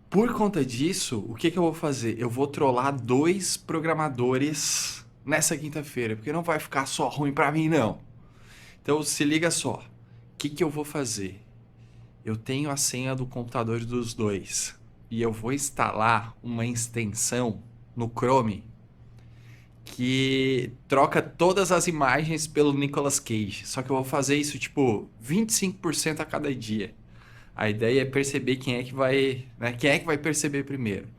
Por conta disso, o que que eu vou fazer? Eu vou trollar dois programadores nessa quinta-feira, porque não vai ficar só ruim pra mim, não. Então se liga só. O que que eu vou fazer? Eu tenho a senha do computador dos dois e eu vou instalar uma extensão no Chrome que troca todas as imagens pelo Nicolas Cage. Só que eu vou fazer isso tipo 25% a cada dia. A ideia é perceber quem é que vai, né? Quem é que vai perceber primeiro.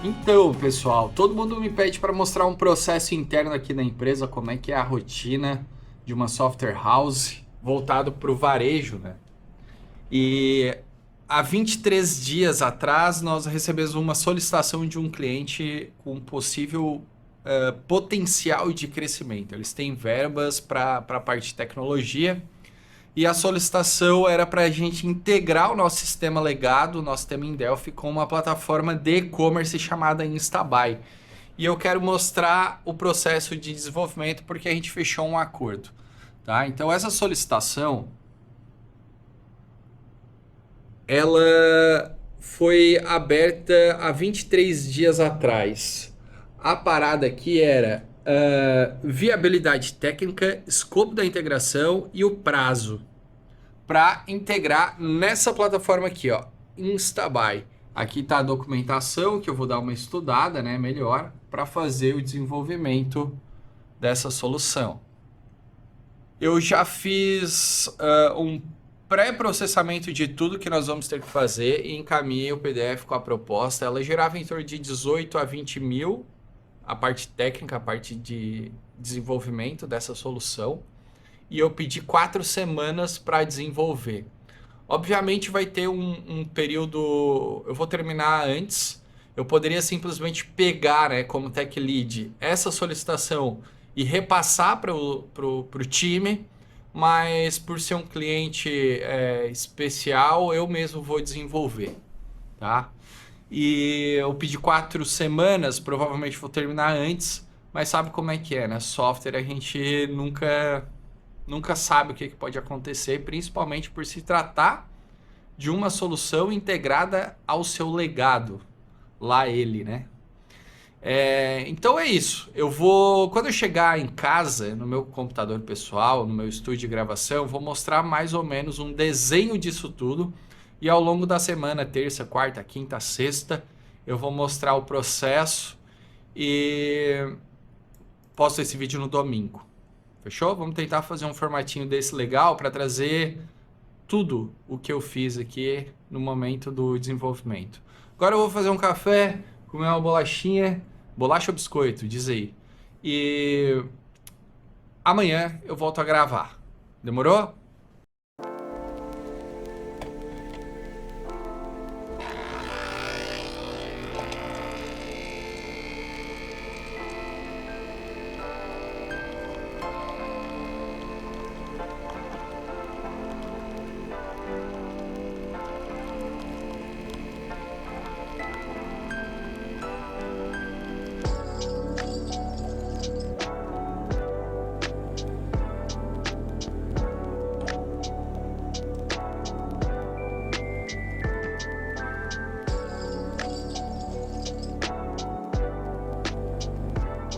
Então, pessoal, todo mundo me pede para mostrar um processo interno aqui da empresa, como é que é a rotina de uma software house voltado para o varejo, né? E há 23 dias atrás, nós recebemos uma solicitação de um cliente com possível potencial de crescimento. Eles têm verbas para a parte de tecnologia e a solicitação era para a gente integrar o nosso sistema legado, o nosso sistema em Delphi, com uma plataforma de e-commerce chamada Instabuy. E eu quero mostrar o processo de desenvolvimento porque a gente fechou um acordo. Tá? Então essa solicitação ela foi aberta há 23 dias atrás. A parada aqui era viabilidade técnica, escopo da integração e o prazo para integrar nessa plataforma aqui, ó, Instabuy. Aqui está a documentação que eu vou dar uma estudada, né, melhor, para fazer o desenvolvimento dessa solução. Eu já fiz um pré-processamento de tudo que nós vamos ter que fazer e encaminhei o PDF com a proposta. Ela gerava em torno de 18 a 20 mil, a parte técnica, a parte de desenvolvimento dessa solução. E eu pedi 4 semanas para desenvolver. Obviamente vai ter um período... Eu vou terminar antes. Eu poderia simplesmente pegar, né, como tech lead, essa solicitação e repassar para o time, mas por ser um cliente especial, eu mesmo vou desenvolver, tá? E eu pedi 4 semanas, provavelmente vou terminar antes, mas sabe como é que é, né? Software a gente nunca sabe o que pode acontecer, principalmente por se tratar de uma solução integrada ao seu legado, lá ele, né? Então é isso. Quando eu chegar em casa, no meu computador pessoal, no meu estúdio de gravação, eu vou mostrar mais ou menos um desenho disso tudo. E ao longo da semana, terça, quarta, quinta, sexta, eu vou mostrar o processo e posto esse vídeo no domingo. Fechou? Vamos tentar fazer um formatinho desse legal para trazer tudo o que eu fiz aqui no momento do desenvolvimento. Agora eu vou fazer um café, comer uma bolachinha, bolacha ou biscoito, diz aí. E amanhã eu volto a gravar. Demorou?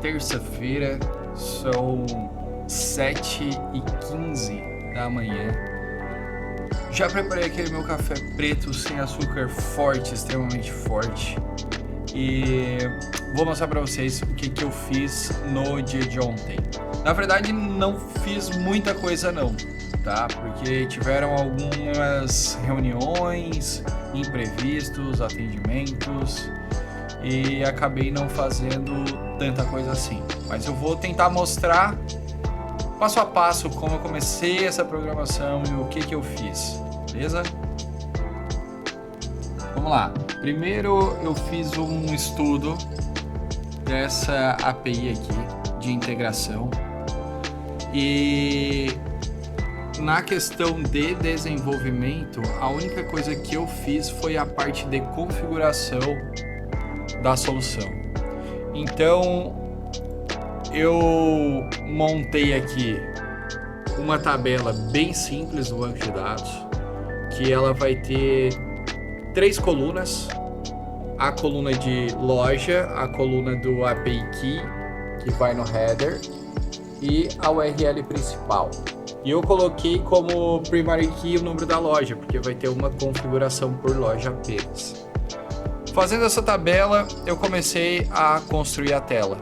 terça-feira, são 7h15 da manhã. Já preparei aquele meu café preto sem açúcar forte, extremamente forte. E vou mostrar para vocês o que eu fiz no dia de ontem. Na verdade, não fiz muita coisa não, tá? Porque tiveram algumas reuniões, imprevistos, atendimentos e acabei não fazendo tanta coisa assim. Mas eu vou tentar mostrar passo a passo como eu comecei essa programação e o que eu fiz, beleza? Vamos lá. Primeiro eu fiz um estudo dessa API aqui de integração e na questão de desenvolvimento, a única coisa que eu fiz foi a parte de configuração da solução. Então eu montei aqui uma tabela bem simples do banco de dados, que ela vai ter 3 colunas: a coluna de loja, a coluna do API Key, que vai no header, e a URL principal. E eu coloquei como primary key o número da loja, porque vai ter uma configuração por loja apenas. Fazendo essa tabela, eu comecei a construir a tela.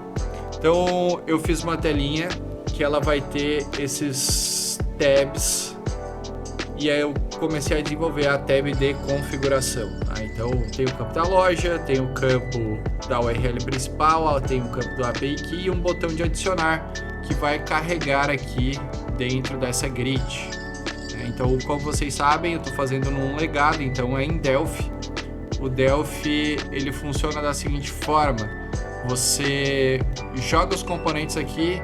Então eu fiz uma telinha que ela vai ter esses tabs, e aí eu comecei a desenvolver a tab de configuração. Então tem o campo da loja, tem o campo da URL principal, tem o campo do API Key e um botão de adicionar que vai carregar aqui dentro dessa grid. Então, como vocês sabem, eu estou fazendo num legado, então é em Delphi. O Delphi ele funciona da seguinte forma: você joga os componentes aqui,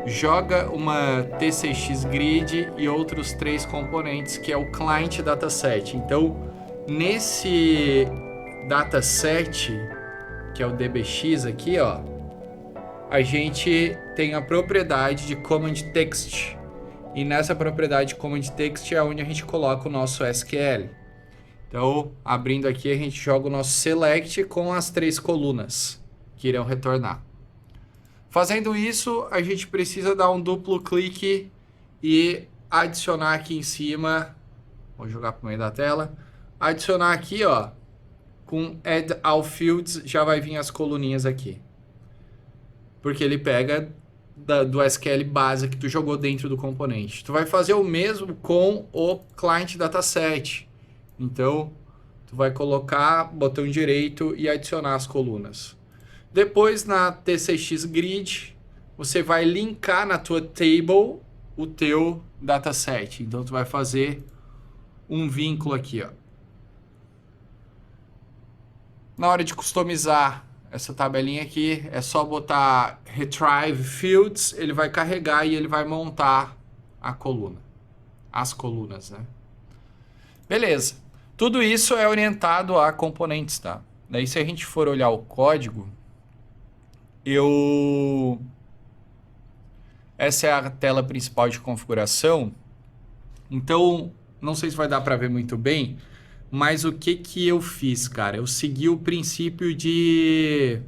joga uma TCX grid e outros 3 componentes, que é o client dataset. Então, nesse dataset, que é o DBX aqui, ó, a gente tem a propriedade de command text. E nessa propriedade command text é onde a gente coloca o nosso SQL. Então, abrindo aqui, a gente joga o nosso select com as 3 colunas que irão retornar. Fazendo isso, a gente precisa dar um duplo clique e adicionar aqui em cima. Vou jogar para o meio da tela. Adicionar aqui, ó, com Add All Fields, já vai vir as coluninhas aqui. Porque ele pega do SQL base que tu jogou dentro do componente. Tu vai fazer o mesmo com o client dataset. Então, tu vai colocar botão direito e adicionar as colunas. Depois, na TCX Grid, você vai linkar na tua table o teu dataset. Então, tu vai fazer um vínculo aqui, ó. Na hora de customizar essa tabelinha aqui, é só botar Retrieve Fields, ele vai carregar e ele vai montar a coluna. As colunas, né? Beleza. Tudo isso é orientado a componentes, tá? Daí, se a gente for olhar o código, essa é a tela principal de configuração. Então, não sei se vai dar para ver muito bem, mas o que eu fiz, cara? Eu segui o princípio de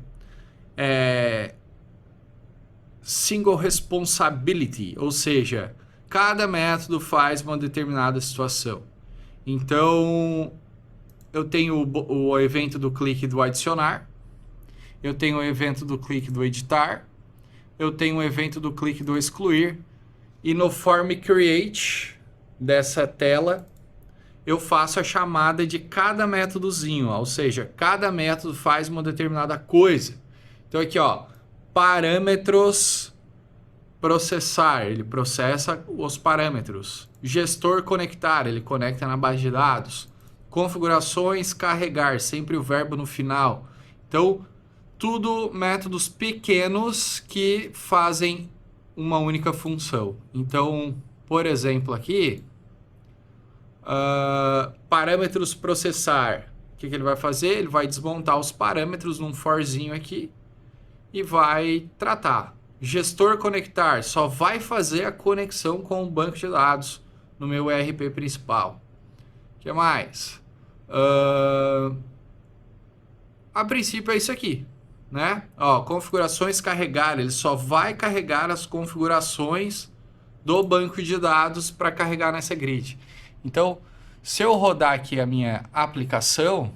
single responsibility, ou seja, cada método faz uma determinada situação. Então, eu tenho o evento do clique do adicionar, eu tenho o evento do clique do editar, eu tenho o evento do clique do excluir, e no form create dessa tela, eu faço a chamada de cada métodozinho, ou seja, cada método faz uma determinada coisa. Então aqui, ó, parâmetros processar, ele processa os parâmetros. Gestor conectar, ele conecta na base de dados. Configurações carregar, sempre o verbo no final. Então, tudo métodos pequenos que fazem uma única função. Então, por exemplo, aqui, parâmetros processar. O que ele vai fazer? Ele vai desmontar os parâmetros num forzinho aqui e vai tratar. Gestor conectar, só vai fazer a conexão com o banco de dados no meu ERP principal. O que mais? A princípio é isso aqui. né? Ó, configurações carregar, ele só vai carregar as configurações do banco de dados para carregar nessa grid. Então, se eu rodar aqui a minha aplicação,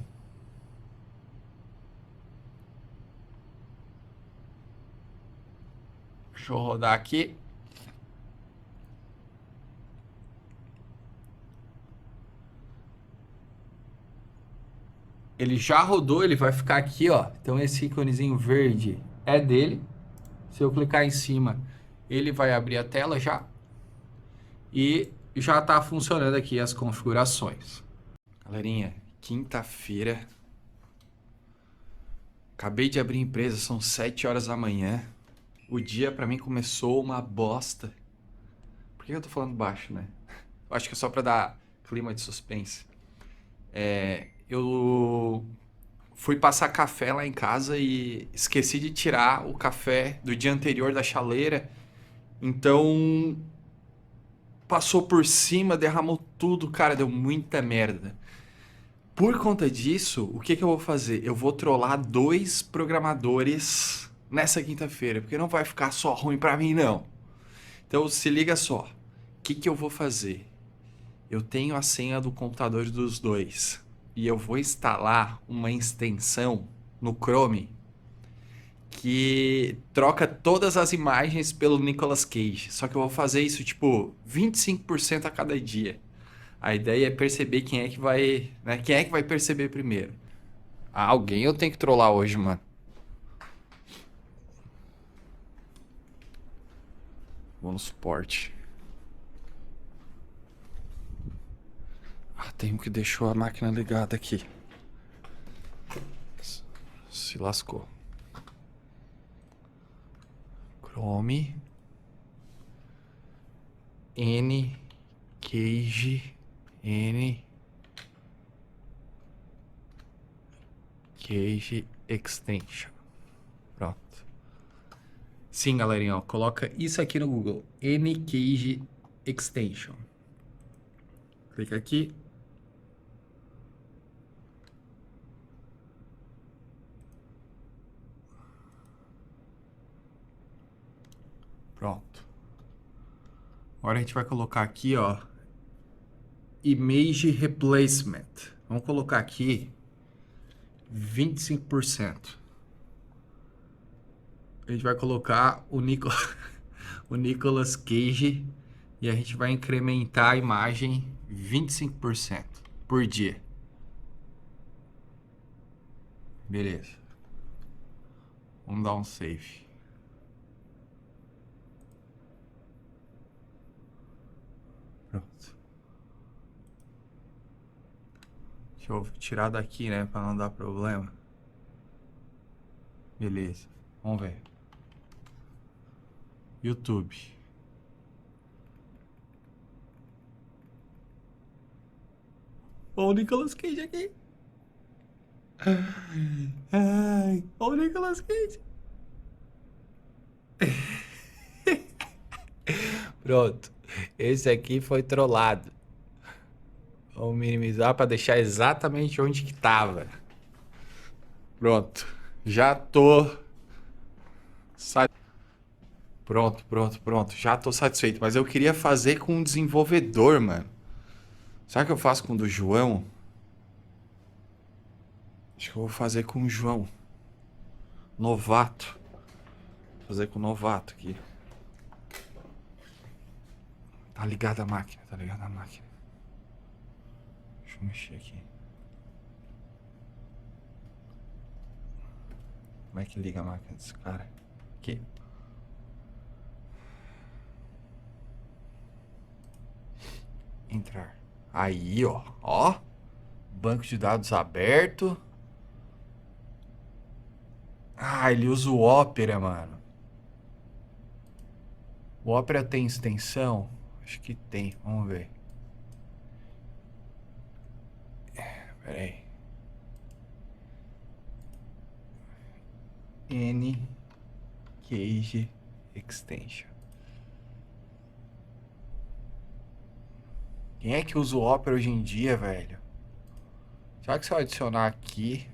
deixa eu rodar aqui. Ele já rodou, ele vai ficar aqui, ó. Então esse íconezinho verde é dele. Se eu clicar em cima, ele vai abrir a tela já. E já está funcionando aqui as configurações. Galerinha, quinta-feira. Acabei de abrir a empresa, são 7 horas da manhã. O dia pra mim começou uma bosta. Por que eu tô falando baixo, né? Eu acho que é só pra dar clima de suspense. Eu fui passar café lá em casa e esqueci de tirar o café do dia anterior da chaleira. Então passou por cima, derramou tudo, cara, deu muita merda. Por conta disso, o que eu vou fazer? Eu vou trollar 2 programadores nessa quinta-feira, porque não vai ficar só ruim pra mim, não. Então se liga só, o que eu vou fazer? Eu tenho a senha do computador dos 2 e eu vou instalar uma extensão no Chrome que troca todas as imagens pelo Nicolas Cage. Só que eu vou fazer isso tipo 25% a cada dia. A ideia é perceber quem é que vai, né? Quem é que vai perceber primeiro. Ah, alguém eu tenho que trollar hoje, mano. Vou no suporte. Ah, tem um que deixou a máquina ligada aqui. Se lascou. Chrome. N. Cage. N. Cage Extension. Pronto. Sim, galerinha, ó, coloca isso aqui no Google. N Cage Extension. Clica aqui. Pronto. Agora a gente vai colocar aqui, ó, Image Replacement. Vamos colocar aqui 25%. A gente vai colocar o Nicolas Cage e a gente vai incrementar a imagem 25% por dia. Beleza. Vamos dar um save. Pronto. Deixa eu tirar daqui, né, para não dar problema. Beleza. Vamos ver. YouTube. Ó o Nicolas Cage aqui. Ai, ó o Nicolas Cage. Pronto. Esse aqui foi trollado. Vamos minimizar para deixar exatamente onde que tava. Pronto. Já tô Pronto. Já tô satisfeito. Mas eu queria fazer com um desenvolvedor, mano. Sabe o que eu faço com o do João? Acho que eu vou fazer com o João. Novato. Vou fazer com o novato aqui. Tá ligada a máquina, Deixa eu mexer aqui. Como é que liga a máquina desse cara? Aqui. Entrar. Aí, ó. Ó. Banco de dados aberto. Ah, ele usa o Opera, mano. O Opera tem extensão? Acho que tem. Vamos ver. Pera aí. N Cage Extension. Quem é que usa o Opera hoje em dia, velho? Será que se eu adicionar aqui...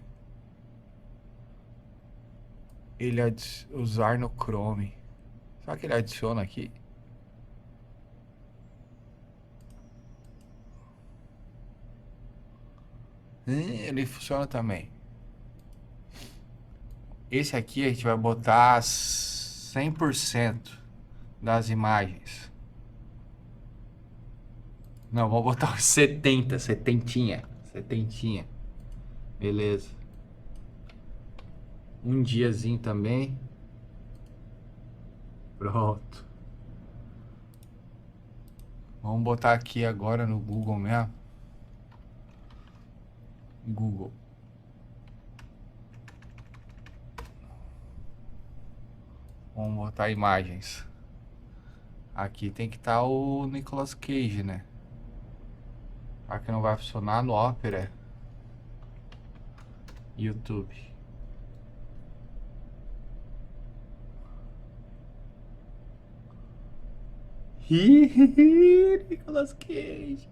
ele usar no Chrome. Será que ele adiciona aqui? Ele funciona também. Esse aqui a gente vai botar 100% das imagens. Não, vamos botar uns 70, setentinha. Beleza. Um diazinho também. Pronto. Vamos botar aqui agora no Google mesmo. Google. Vamos botar imagens. Aqui tem que estar o Nicolas Cage, né? Aqui não vai funcionar no Opera. YouTube. Nicolas Cage.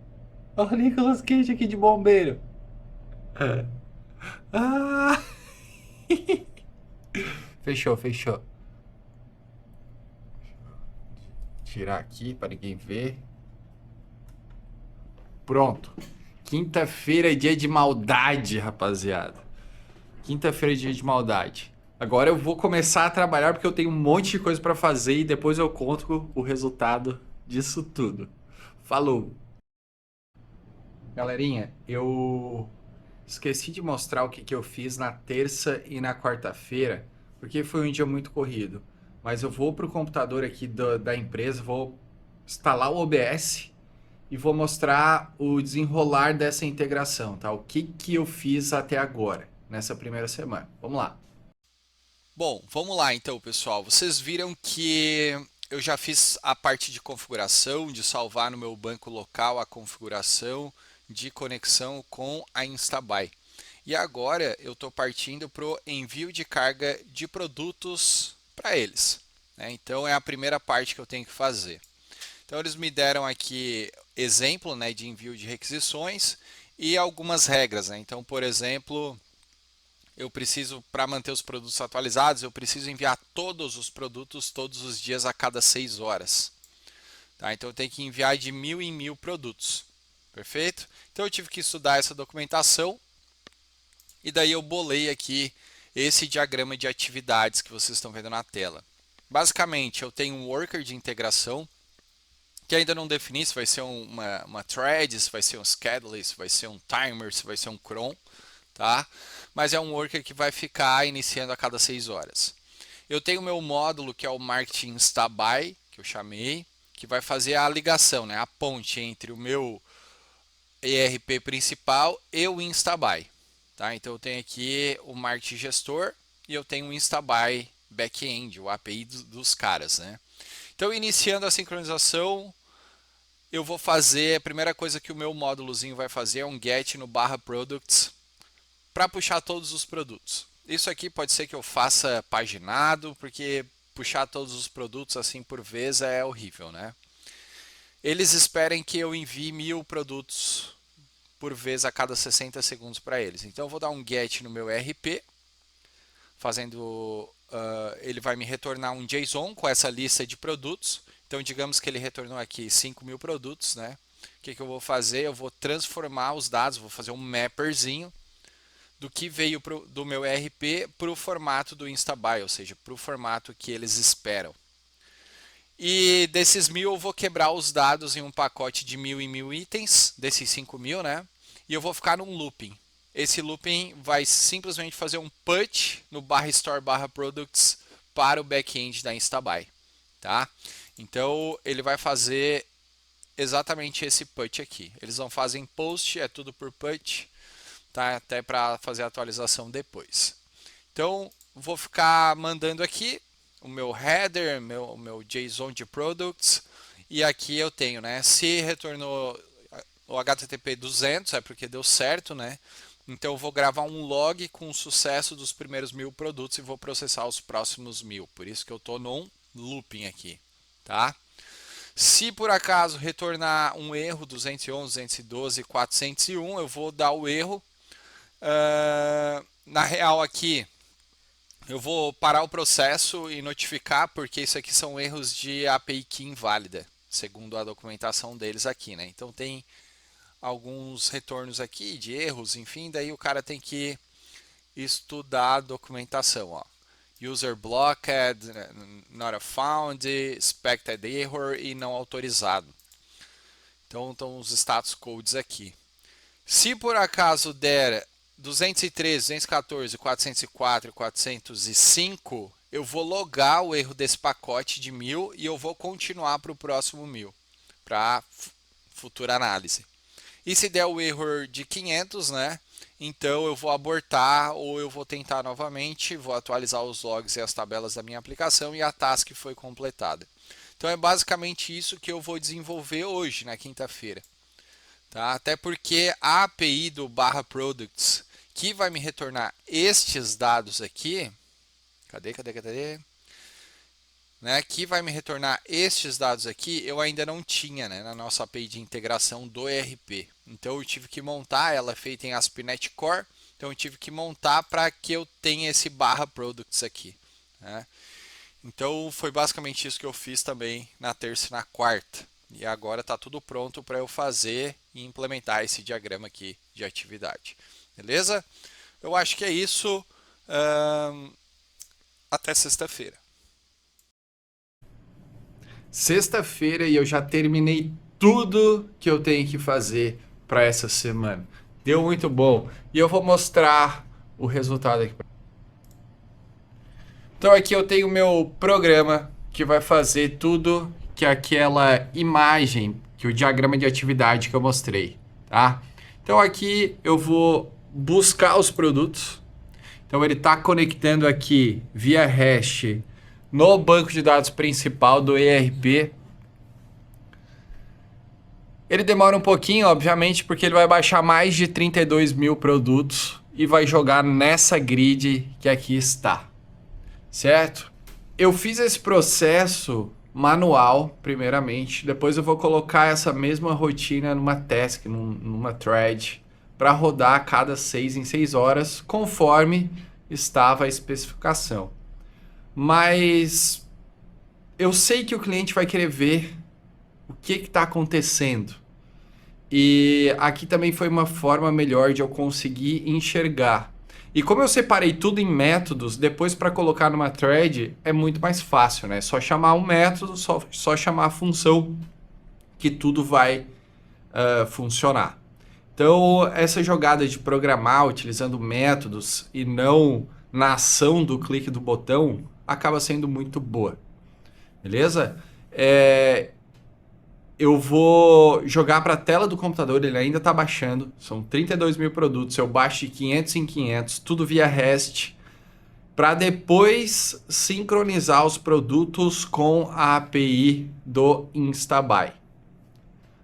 Olha o Nicolas Cage aqui de bombeiro. Ah. Fechou. Tirar aqui para ninguém ver. Pronto. Quinta-feira é dia de maldade, rapaziada. Quinta-feira é dia de maldade. Agora eu vou começar a trabalhar porque eu tenho um monte de coisa para fazer e depois eu conto o resultado disso tudo. Falou! Galerinha, eu esqueci de mostrar o que eu fiz na terça e na quarta-feira, porque foi um dia muito corrido. Mas eu vou pro computador aqui da empresa, vou instalar o OBS e vou mostrar o desenrolar dessa integração, tá? O que eu fiz até agora, nessa primeira semana. Vamos lá. Bom, vamos lá então, pessoal. Vocês viram que eu já fiz a parte de configuração, de salvar no meu banco local a configuração de conexão com a Instabuy. E agora eu estou partindo para o envio de carga de produtos para eles, né? Então é a primeira parte que eu tenho que fazer. Então eles me deram aqui exemplo, né, de envio de requisições e algumas regras, né? Então, por exemplo, eu preciso, para manter os produtos atualizados, eu preciso enviar todos os produtos todos os dias a cada 6 horas. Tá? Então eu tenho que enviar de 1000 em 1000 produtos. Perfeito? Então eu tive que estudar essa documentação e daí eu bolei aqui esse diagrama de atividades que vocês estão vendo na tela. Basicamente, eu tenho um worker de integração que ainda não defini se vai ser uma thread, se vai ser um schedule, se vai ser um timer, se vai ser um cron, tá? Mas é um worker que vai ficar iniciando a cada 6 horas. Eu tenho o meu módulo que é o Marketing Instabuy, que eu chamei, que vai fazer a ligação, né? A ponte entre o meu ERP principal e o Instabuy. Tá? Então eu tenho aqui o Marketing Gestor e eu tenho o Instabuy Backend, o API dos caras, né? Então, iniciando a sincronização, eu vou fazer, a primeira coisa que o meu módulozinho vai fazer é um get no barra products para puxar todos os produtos. Isso aqui pode ser que eu faça paginado, porque puxar todos os produtos assim por vez é horrível, né? Eles esperam que eu envie 1000 produtos por vez a cada 60 segundos para eles. Então eu vou dar um get no meu RP, fazendo, ele vai me retornar um JSON com essa lista de produtos. Então digamos que ele retornou aqui 5.000 produtos, né? O que eu vou fazer? Eu vou transformar os dados, vou fazer um mapperzinho do que veio do meu ERP para o formato do Instabuy, ou seja, para o formato que eles esperam. E desses 1000 eu vou quebrar os dados em um pacote de 1000 em 1000 itens, desses 5.000, né? E eu vou ficar num looping. Esse looping vai simplesmente fazer um put no barra store barra products para o back-end da Instabuy, tá? Então ele vai fazer exatamente esse put aqui. Eles não fazem post, é tudo por put, tá? Até para fazer a atualização depois. Então vou ficar mandando aqui o meu header, o meu JSON de products, e aqui eu tenho, né? Se retornou o HTTP 200 é porque deu certo, né? Então eu vou gravar um log com o sucesso dos primeiros 1000 produtos e vou processar os próximos 1000. Por isso que eu estou num looping aqui, tá? Se por acaso retornar um erro 211, 212, 401, eu vou dar o erro. Na real aqui, Eu vou parar o processo e notificar, porque isso aqui são erros de API key inválida, segundo a documentação deles aqui, né? Então tem alguns retornos aqui de erros, enfim, daí o cara tem que estudar a documentação, ó. User blocked, not found, expected error e não autorizado. Então estão os status codes aqui. Se por acaso der 213, 214, 404 e 405, eu vou logar o erro desse pacote de 1000 e eu vou continuar para o próximo 1000, para futura análise. E se der o erro de 500, né? Então eu vou abortar ou eu vou tentar novamente, vou atualizar os logs e as tabelas da minha aplicação e a task foi completada. Então é basicamente isso que eu vou desenvolver hoje, na quinta-feira. Tá? Até porque a API do barra products, que vai me retornar estes dados aqui, cadê? Né, que vai me retornar estes dados aqui, eu ainda não tinha, né, na nossa API de integração do ERP. Então eu tive que montar, ela é feita em ASP.NET Core, então eu tive que montar para que eu tenha esse barra products aqui. Né? Então foi basicamente isso que eu fiz também na terça e na quarta. E agora está tudo pronto para eu fazer e implementar esse diagrama aqui de atividade. Beleza? Eu acho que é isso. Até sexta-feira. Sexta-feira e eu já terminei tudo que eu tenho que fazer para essa semana. Deu muito bom. E eu vou mostrar o resultado aqui. Então aqui eu tenho o meu programa que vai fazer tudo que aquela imagem, que o diagrama de atividade que eu mostrei, tá? Então aqui eu vou buscar os produtos. Então ele está conectando aqui via hash no banco de dados principal do ERP. Ele demora um pouquinho, obviamente, porque ele vai baixar mais de 32 mil produtos e vai jogar nessa grid que aqui está, certo? Eu fiz esse processo manual, primeiramente. Depois eu vou colocar essa mesma rotina numa task, numa thread, para rodar a cada 6 em 6 horas, conforme estava a especificação. Mas eu sei que o cliente vai querer ver o que está acontecendo. E aqui também foi uma forma melhor de eu conseguir enxergar. E como eu separei tudo em métodos, depois para colocar numa thread é muito mais fácil, né? Só chamar um método, só chamar a função que tudo vai funcionar. Então, essa jogada de programar utilizando métodos e não na ação do clique do botão acaba sendo muito boa. Beleza? Eu vou jogar para a tela do computador, ele ainda está baixando. São 32 mil produtos, eu baixo de 500 em 500, tudo via REST, para depois sincronizar os produtos com a API do Instabuy.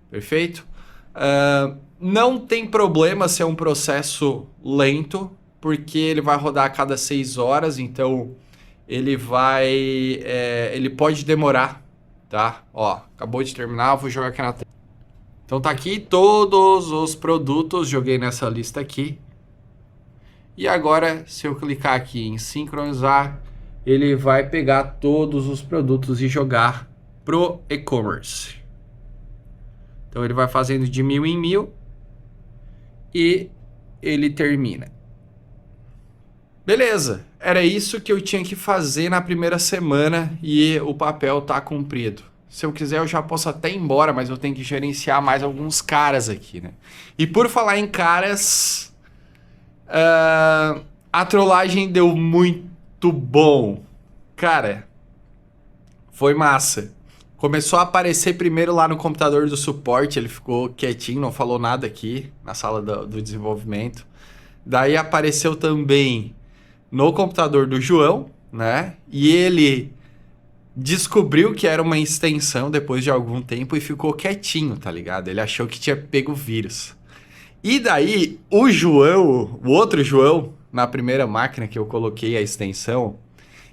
Perfeito? Não tem problema ser um processo lento, porque ele vai rodar a cada 6 horas, então ele pode demorar, tá? Ó, acabou de terminar, vou jogar aqui na tela. Então tá aqui todos os produtos, joguei nessa lista aqui. E agora, se eu clicar aqui em sincronizar, ele vai pegar todos os produtos e jogar pro e-commerce. Então ele vai fazendo de 1000 em 1000 e ele termina. Beleza, era isso que eu tinha que fazer na primeira semana e o papel tá cumprido. Se eu quiser eu já posso até ir embora, mas eu tenho que gerenciar mais alguns caras aqui, né? E por falar em caras, a trollagem deu muito bom. Cara, foi massa. Começou a aparecer primeiro lá no computador do suporte, ele ficou quietinho, não falou nada aqui na sala do desenvolvimento. Daí apareceu também no computador do João, né? E ele descobriu que era uma extensão depois de algum tempo e ficou quietinho, tá ligado? Ele achou que tinha pego vírus. E daí, o João, o outro João, na primeira máquina que eu coloquei a extensão,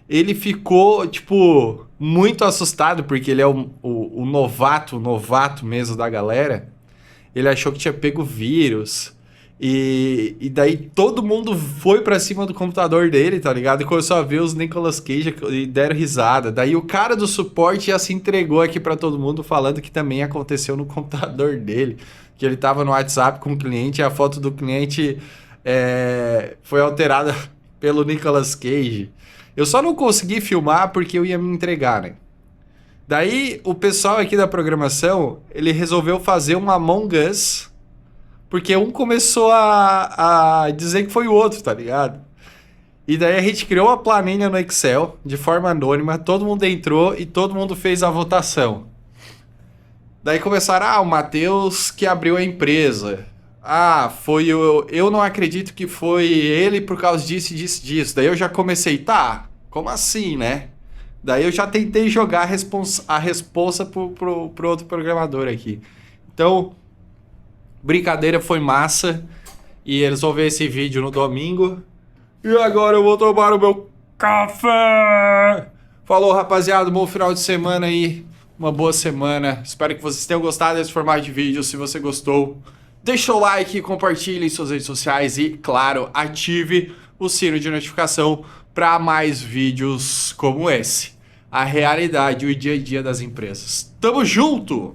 ele ficou, tipo, muito assustado, porque ele é o novato mesmo da galera. Ele achou que tinha pego vírus. E daí todo mundo foi pra cima do computador dele, tá ligado? E começou a ver os Nicolas Cage e deram risada. Daí o cara do suporte já se entregou aqui pra todo mundo falando que também aconteceu no computador dele. Que ele tava no WhatsApp com o cliente e a foto do cliente foi alterada pelo Nicolas Cage. Eu só não consegui filmar porque eu ia me entregar, né? Daí o pessoal aqui da programação, ele resolveu fazer um Among Us, porque um começou a dizer que foi o outro, tá ligado? E daí a gente criou uma planilha no Excel, de forma anônima, todo mundo entrou e todo mundo fez a votação. Daí começaram, o Matheus que abriu a empresa. Foi eu não acredito que foi ele por causa disso, disso, disso. Daí eu já comecei, como assim, né? Daí eu já tentei jogar a responsa pro outro programador aqui. Então, brincadeira foi massa. E eles vão ver esse vídeo no domingo. E agora eu vou tomar o meu café! Falou, rapaziada, bom final de semana aí. Uma boa semana. Espero que vocês tenham gostado desse formato de vídeo. Se você gostou, deixa o like, compartilhe em suas redes sociais e, claro, ative o sino de notificação para mais vídeos como esse. A realidade, o dia a dia das empresas. Tamo junto!